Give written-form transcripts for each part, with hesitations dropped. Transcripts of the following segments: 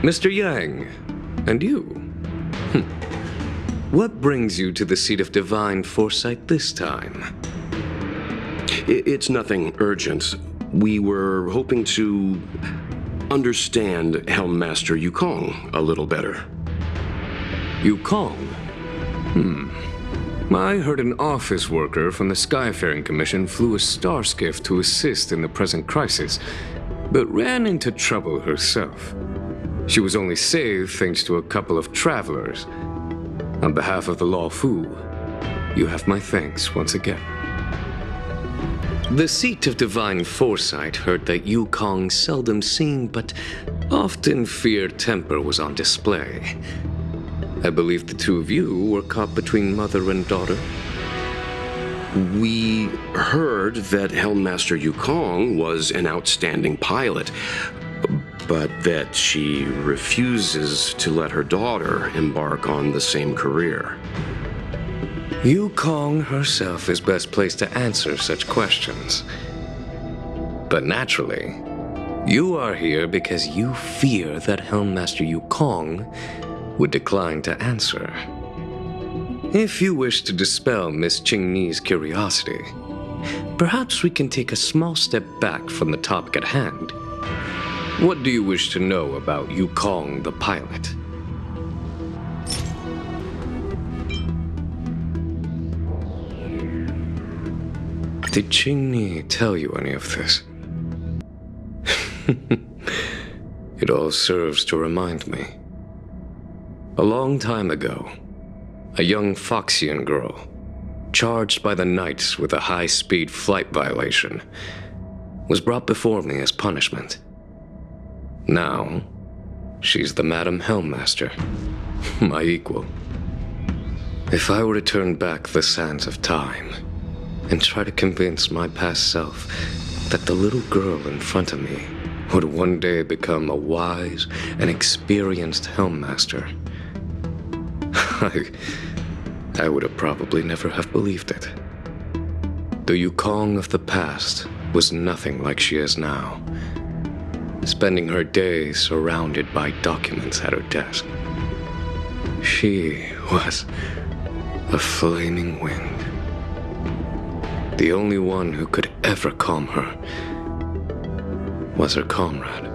Mr. Yang, and you? What brings you to the seat of divine foresight this time? It's nothing urgent. We were hoping to understand Helmmaster Yukong a little better. Yukong? I heard an office worker from the Skyfaring Commission flew a star skiff to assist in the present crisis, but ran into trouble herself. She was only saved thanks to a couple of travelers. On behalf of the Law Fu, you have my thanks once again. The seat of divine foresight heard that Yukong's seldom seen but often feared temper was on display. I believe the two of you were caught between mother and daughter. We heard that Helmmaster Yukong was an outstanding pilot, but that she refuses to let her daughter embark on the same career. Yukong herself is best placed to answer such questions. But naturally, you are here because you fear that Helmmaster Yukong would decline to answer. If you wish to dispel Miss Qingni's curiosity, perhaps we can take a small step back from the topic at hand. What do you wish to know about Yukong the pilot? Did Qingni tell you any of this? It all serves to remind me. A long time ago, a young Foxian girl, charged by the Knights with a high-speed flight violation, was brought before me as punishment. Now, she's the Madam Helmmaster, my equal. If I were to turn back the sands of time and try to convince my past self that the little girl in front of me would one day become a wise and experienced Helmmaster, I would have probably never have believed it. The Yukong of the past was nothing like she is now, spending her days surrounded by documents at her desk. She was a flaming wind. The only one who could ever calm her was her comrade.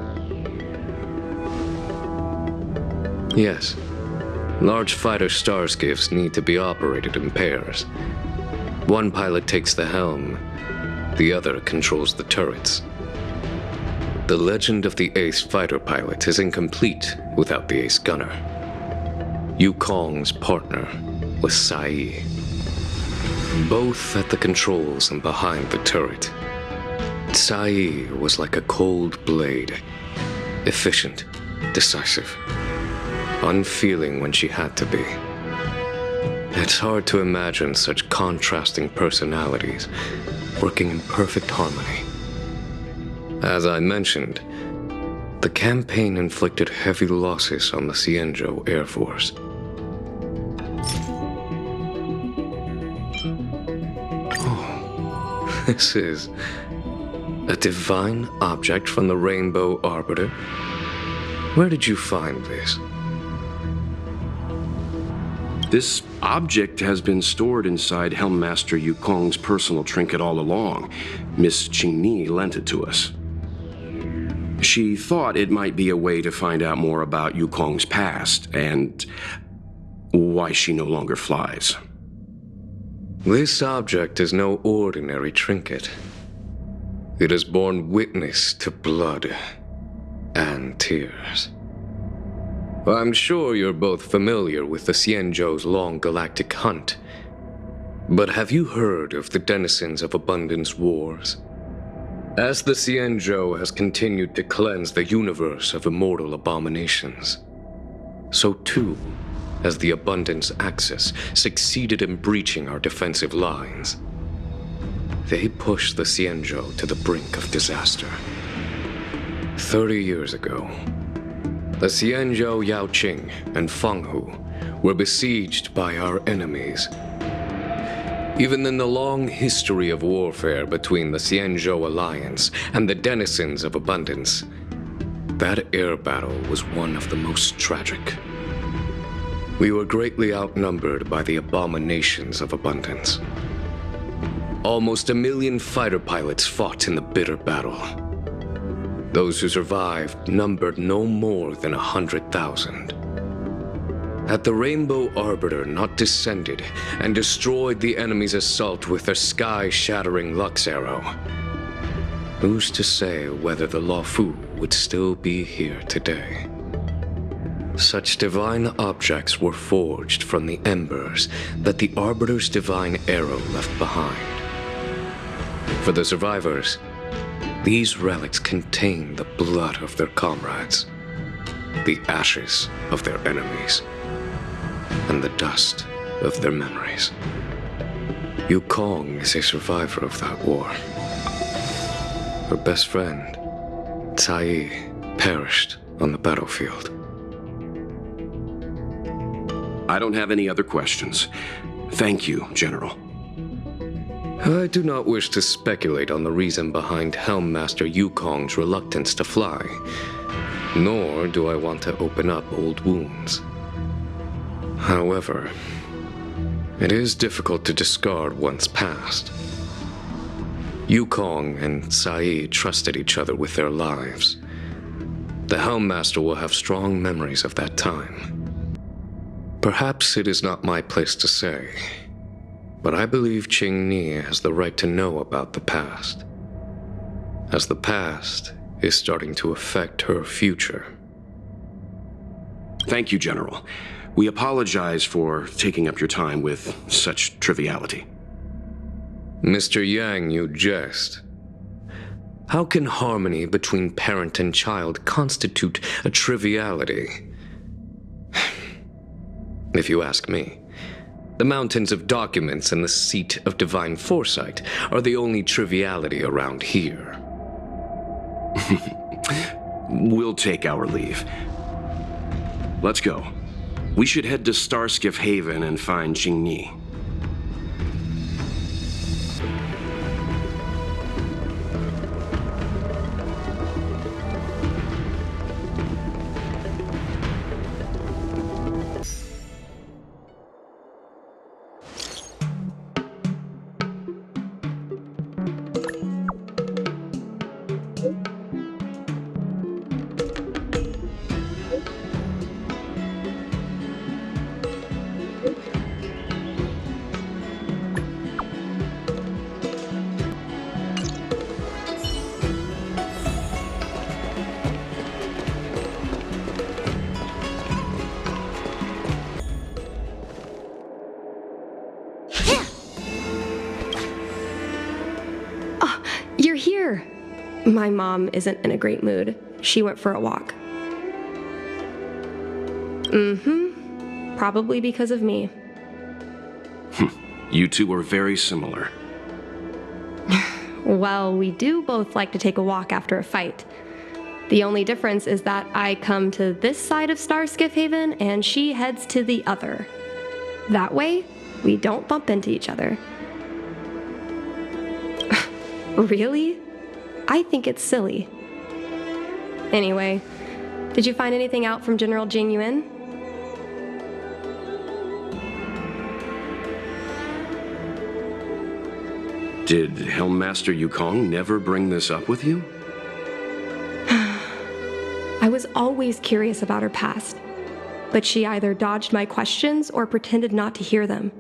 Yes, large fighter starskiffs need to be operated in pairs. One pilot takes the helm, the other controls the turrets. The legend of the ace fighter pilot is incomplete without the ace gunner. Yukong's partner was Sai, both at the controls and behind the turret. Sai was like a cold blade, efficient, decisive, unfeeling when she had to be. It's hard to imagine such contrasting personalities working in perfect harmony. As I mentioned, the campaign inflicted heavy losses on the Xianzhou Air Force. Oh, this is a divine object from the Rainbow Arbiter. Where did you find this? This object has been stored inside Helmmaster Yukong's personal trinket all along. Miss Qingni lent it to us. She thought it might be a way to find out more about Yukong's past and why she no longer flies. This object is no ordinary trinket. It has borne witness to blood and tears. I'm sure you're both familiar with the Xianzhou's long galactic hunt, but have you heard of the denizens of Abundance Wars? As the Xianzhou has continued to cleanse the universe of immortal abominations, so too has the Abundance Axis succeeded in breaching our defensive lines. They pushed the Xianzhou to the brink of disaster. 30 years ago, the Xianzhou Yaoqing and Fenghu were besieged by our enemies. Even in the long history of warfare between the Xianzhou Alliance and the denizens of Abundance, that air battle was one of the most tragic. We were greatly outnumbered by the abominations of Abundance. Almost 1 million fighter pilots fought in the bitter battle. Those who survived numbered no more than 100,000. Had the Rainbow Arbiter not descended and destroyed the enemy's assault with their sky-shattering Lux Arrow, who's to say whether the Luofu would still be here today? Such divine objects were forged from the embers that the Arbiter's divine arrow left behind. For the survivors, these relics contain the blood of their comrades, the ashes of their enemies, and the dust of their memories. Yukong is a survivor of that war. Her best friend, Cai, perished on the battlefield. I don't have any other questions. Thank you, General. I do not wish to speculate on the reason behind Helm Master Yukong's reluctance to fly, nor do I want to open up old wounds. However, it is difficult to discard one's past. Yukong and Cai trusted each other with their lives. The Helm Master will have strong memories of that time. Perhaps it is not my place to say, but I believe Qingni has the right to know about the past, as the past is starting to affect her future. Thank you, General. We apologize for taking up your time with such triviality. Mr. Yang, you jest. How can harmony between parent and child constitute a triviality? If you ask me, the mountains of documents and the seat of divine foresight are the only triviality around here. We'll take our leave. Let's go. We should head to Starskiff Haven and find Qingni. You're here! My mom isn't in a great mood. She went for a walk. Probably because of me. You two are very similar. Well, we do both like to take a walk after a fight. The only difference is that I come to this side of Starskiff Haven and she heads to the other. That way, we don't bump into each other. Really? I think it's silly. Anyway, did you find anything out from General Jing Yuan? Did Helm Master Yukong never bring this up with you? I was always curious about her past, but she either dodged my questions or pretended not to hear them.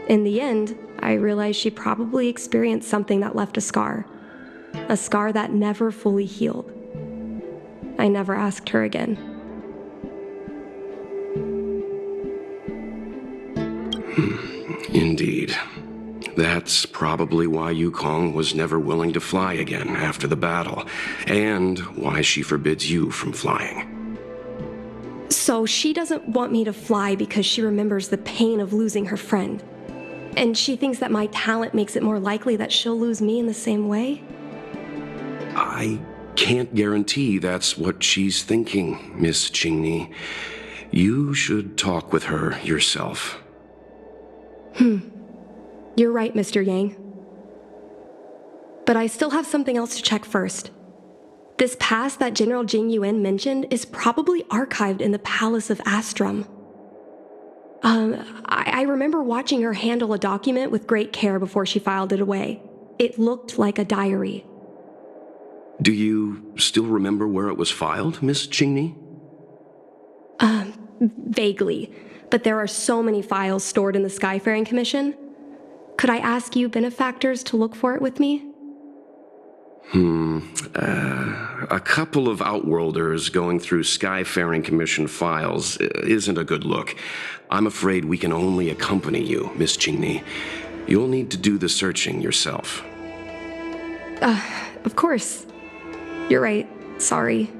In the end, I realized she probably experienced something that left a scar that never fully healed. I never asked her again. Indeed. That's probably why Yukong was never willing to fly again after the battle, and why she forbids you from flying. So she doesn't want me to fly because she remembers the pain of losing her friend. And she thinks that my talent makes it more likely that she'll lose me in the same way? I can't guarantee that's what she's thinking, Miss Chingy. You should talk with her yourself. You're right, Mr. Yang. But I still have something else to check first. This pass that General Jing Yuan mentioned is probably archived in the Palace of Astrum. I remember watching her handle a document with great care before she filed it away. It looked like a diary. Do you still remember where it was filed, Miss Chingy? Vaguely, but there are so many files stored in the Skyfaring Commission. Could I ask you benefactors to look for it with me? A couple of Outworlders going through Skyfaring Commission files isn't a good look. I'm afraid we can only accompany you, Miss Chingy. You'll need to do the searching yourself. Of course. You're right. Sorry.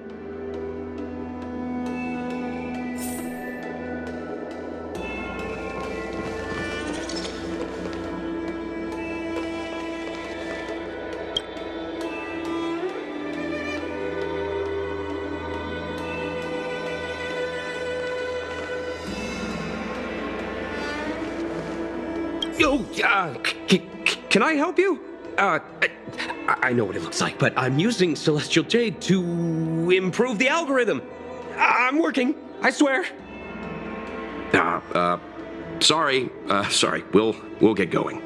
Yo, can I help you? I know what it looks like, but I'm using Celestial Jade to improve the algorithm. I'm working, I swear. Sorry. We'll get going.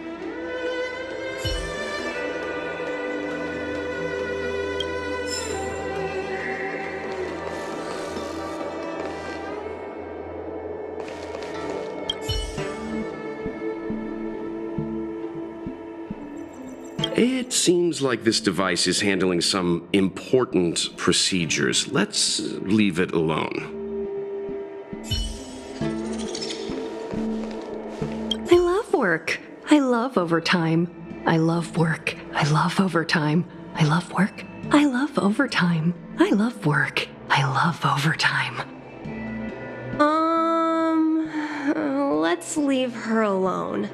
It seems like this device is handling some important procedures. Let's leave it alone. I love work. I love overtime. I love work. I love overtime. I love work. I love overtime. I love work. I love overtime. Let's leave her alone.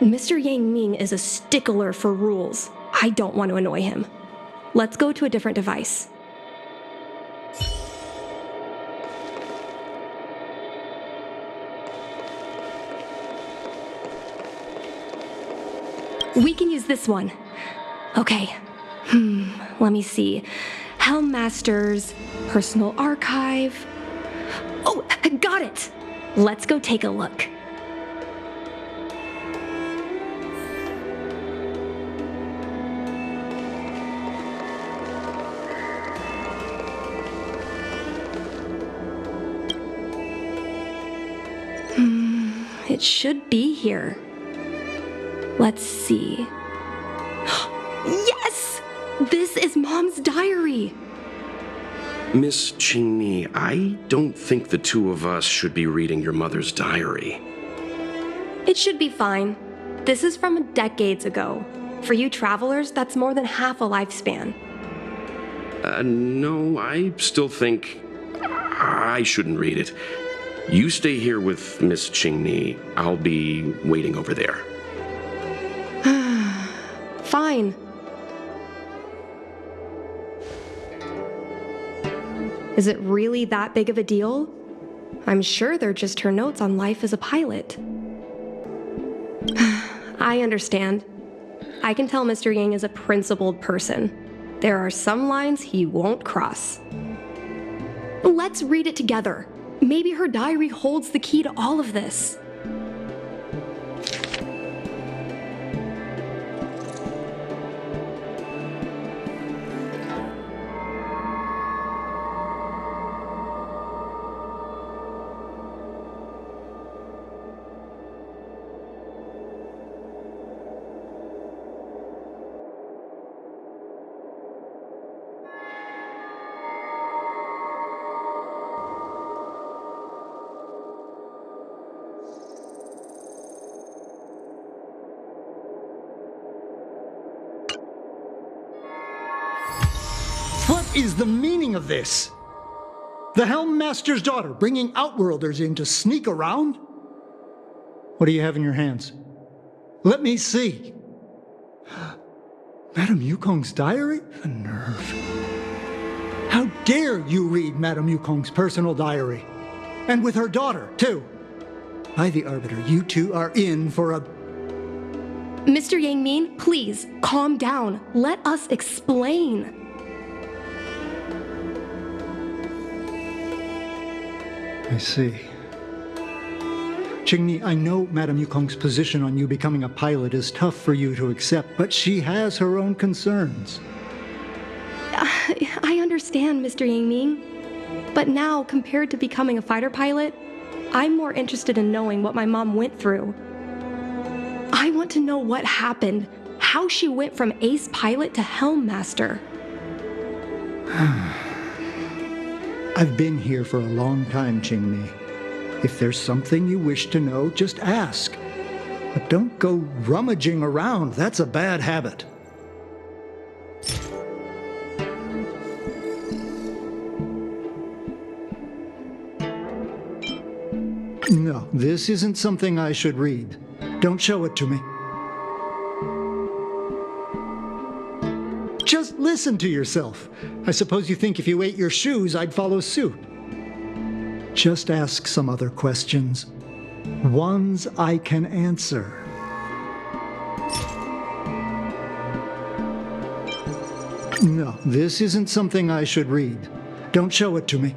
Mr. Yang Ming is a stickler for rules. I don't want to annoy him. Let's go to a different device. We can use this one. Okay. Let me see. Helm Master's personal archive. Oh, got it! Let's go take a look. It should be here. Let's see. Yes! This is Mom's diary! Miss Chingy, I don't think the two of us should be reading your mother's diary. It should be fine. This is from decades ago. For you travelers, that's more than half a lifespan. No, I still think I shouldn't read it. You stay here with Miss Chingy. I'll be waiting over there. Fine. Is it really that big of a deal? I'm sure they're just her notes on life as a pilot. I understand. I can tell Mr. Yang is a principled person. There are some lines he won't cross. Let's read it together. Maybe her diary holds the key to all of this. is the meaning of this? The Helm Master's daughter bringing Outworlders in to sneak around? What do you have in your hands? Let me see. Madame Yukong's diary? The nerve. How dare you read Madame Yukong's personal diary? And with her daughter, too. By the Arbiter, you two are in for a... Mr. Yangming, please, calm down. Let us explain. I see. Qingni, I know Madame Yukong's position on you becoming a pilot is tough for you to accept, but she has her own concerns. I understand, Mr. Yangming. But now, compared to becoming a fighter pilot, I'm more interested in knowing what my mom went through. I want to know what happened, how she went from ace pilot to helm master. I've been here for a long time, Qingni. If there's something you wish to know, just ask. But don't go rummaging around. That's a bad habit. No, this isn't something I should read. Don't show it to me. Just listen to yourself. I suppose you think if you ate your shoes, I'd follow suit. Just ask some other questions. Ones I can answer. No, this isn't something I should read. Don't show it to me.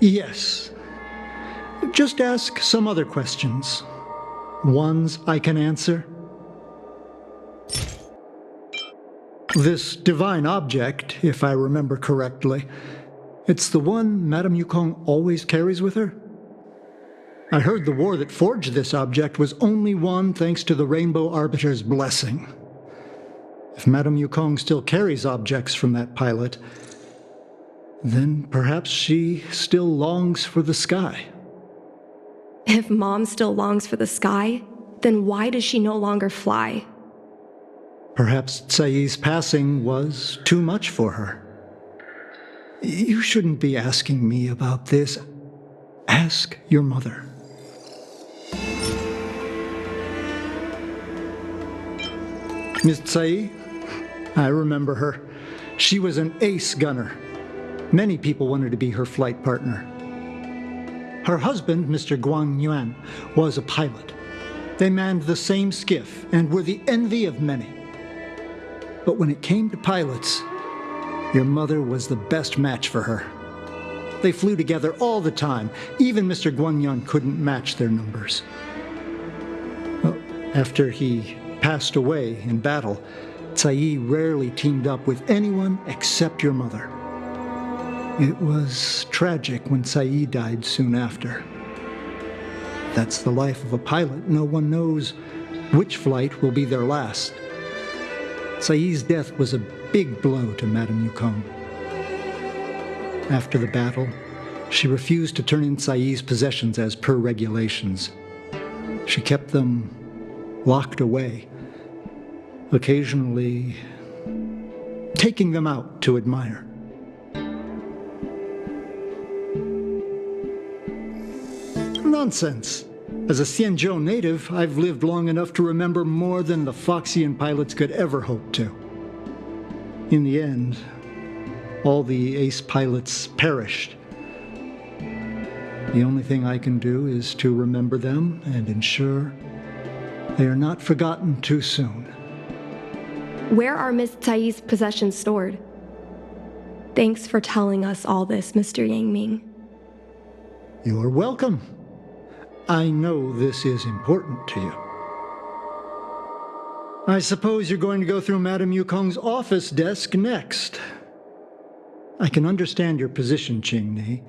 Yes. Just ask some other questions. Ones I can answer. This divine object, if I remember correctly, it's the one Madame Yukong always carries with her? I heard the war that forged this object was only won thanks to the Rainbow Arbiter's blessing. If Madame Yukong still carries objects from that pilot, then perhaps she still longs for the sky. If Mom still longs for the sky, then why does she no longer fly? Perhaps Tsai's passing was too much for her. You shouldn't be asking me about this. Ask your mother. Miss Tsai? I remember her. She was an ace gunner. Many people wanted to be her flight partner. Her husband, Mr. Guang Yuan, was a pilot. They manned the same skiff and were the envy of many. But when it came to pilots, your mother was the best match for her. They flew together all the time. Even Mr. Guanyan couldn't match their numbers. Well, after he passed away in battle, Tsai rarely teamed up with anyone except your mother. It was tragic when Tsai died soon after. That's the life of a pilot. No one knows which flight will be their last. Tsai's death was a big blow to Madame Yukong. After the battle, she refused to turn in Tsai's possessions as per regulations. She kept them locked away, occasionally taking them out to admire. Nonsense. As a Xianzhou native, I've lived long enough to remember more than the Foxian pilots could ever hope to. In the end, all the ace pilots perished. The only thing I can do is to remember them and ensure they are not forgotten too soon. Where are Miss Tsai's possessions stored? Thanks for telling us all this, Mr. Yangming. You're welcome. I know this is important to you. I suppose you're going to go through Madame Yukong's office desk next. I can understand your position, Qingni.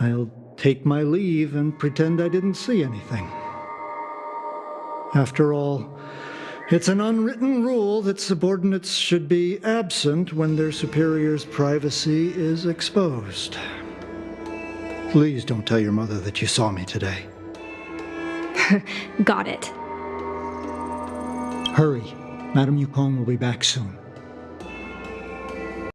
I'll take my leave and pretend I didn't see anything. After all, it's an unwritten rule that subordinates should be absent when their superior's privacy is exposed. Please don't tell your mother that you saw me today. Got it. Hurry. Madame Yukong will be back soon.